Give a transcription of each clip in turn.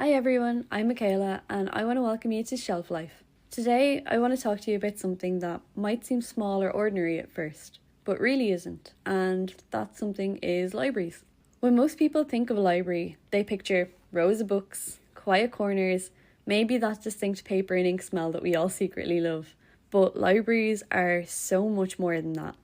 Hi everyone, I'm Michaela and I want to welcome you to Shelf Life. Today I want to talk to you about something that might seem small or ordinary at first, but really isn't, and that something is libraries. When most people think of a library, they picture rows of books, quiet corners, maybe that distinct paper and ink smell that we all secretly love. But libraries are so much more than that.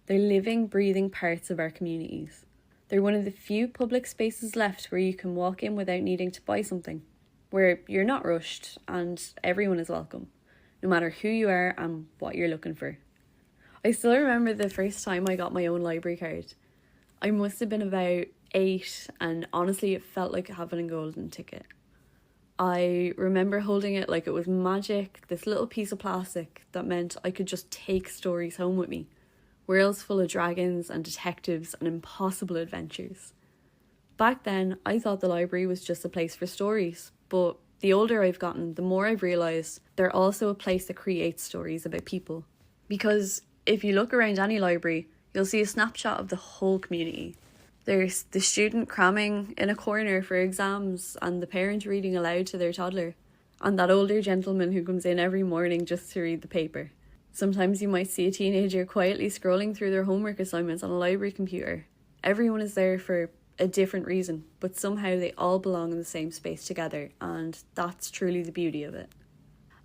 They're living, breathing parts of our communities. They're one of the few public spaces left where you can walk in without needing to buy something, where you're not rushed and everyone is welcome, no matter who you are and what you're looking for. I still remember the first time I got my own library card. I must have been about 8 and honestly it felt like having a golden ticket. I remember holding it like it was magic, this little piece of plastic that meant I could just take stories home with me. Worlds full of dragons and detectives and impossible adventures. Back then, I thought the library was just a place for stories, but the older I've gotten, the more I've realised they're also a place that creates stories about people. Because if you look around any library, you'll see a snapshot of the whole community. There's the student cramming in a corner for exams and the parent reading aloud to their toddler, and that older gentleman who comes in every morning just to read the paper. Sometimes you might see a teenager quietly scrolling through their homework assignments on a library computer. Everyone is there for a different reason, but somehow they all belong in the same space together, and that's truly the beauty of it.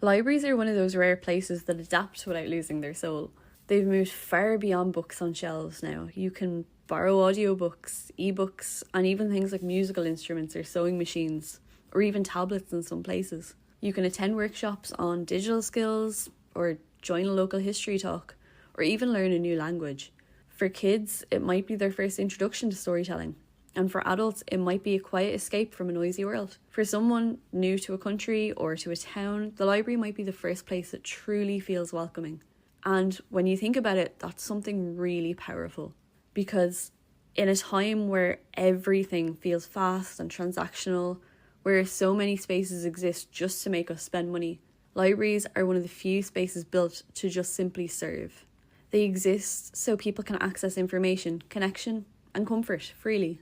Libraries are one of those rare places that adapt without losing their soul. They've moved far beyond books on shelves now. You can borrow audiobooks, ebooks, and even things like musical instruments or sewing machines, or even tablets in some places. You can attend workshops on digital skills, or join a local history talk, or even learn a new language. For kids, it might be their first introduction to storytelling, and for adults, it might be a quiet escape from a noisy world. For someone new to a country or to a town, the library might be the first place that truly feels welcoming. And when you think about it, that's something really powerful, because in a time where everything feels fast and transactional, where so many spaces exist just to make us spend money, libraries are one of the few spaces built to just simply serve. They exist so people can access information, connection, and comfort freely.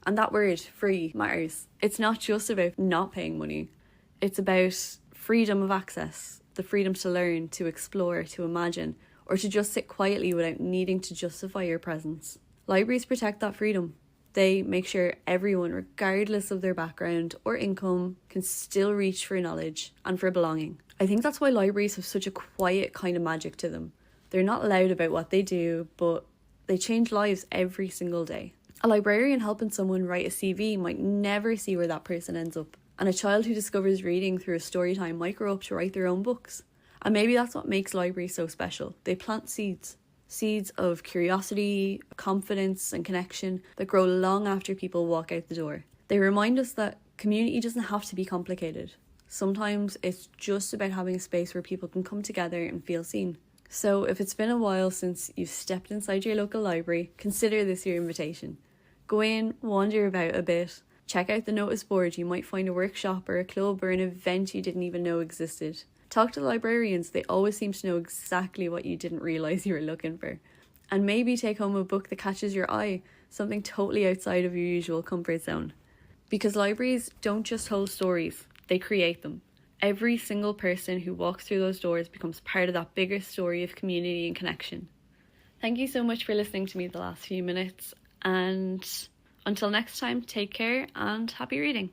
And that word, free, matters. It's not just about not paying money. It's about freedom of access, the freedom to learn, to explore, to imagine, or to just sit quietly without needing to justify your presence. Libraries protect that freedom. They make sure everyone, regardless of their background or income, can still reach for knowledge and for belonging. I think that's why libraries have such a quiet kind of magic to them. They're not loud about what they do, but they change lives every single day. A librarian helping someone write a CV might never see where that person ends up. And a child who discovers reading through a story time might grow up to write their own books. And maybe that's what makes libraries so special. They plant seeds. Seeds of curiosity, confidence and connection that grow long after people walk out the door. They remind us that community doesn't have to be complicated. Sometimes it's just about having a space where people can come together and feel seen. So if it's been a while since you've stepped inside your local library, consider this your invitation. Go in, wander about a bit, check out the notice board. You might find a workshop or a club or an event you didn't even know existed. Talk to the librarians, they always seem to know exactly what you didn't realise you were looking for. And maybe take home a book that catches your eye, something totally outside of your usual comfort zone. Because libraries don't just hold stories, they create them. Every single person who walks through those doors becomes part of that bigger story of community and connection. Thank you so much for listening to me the last few minutes, and until next time, take care and happy reading.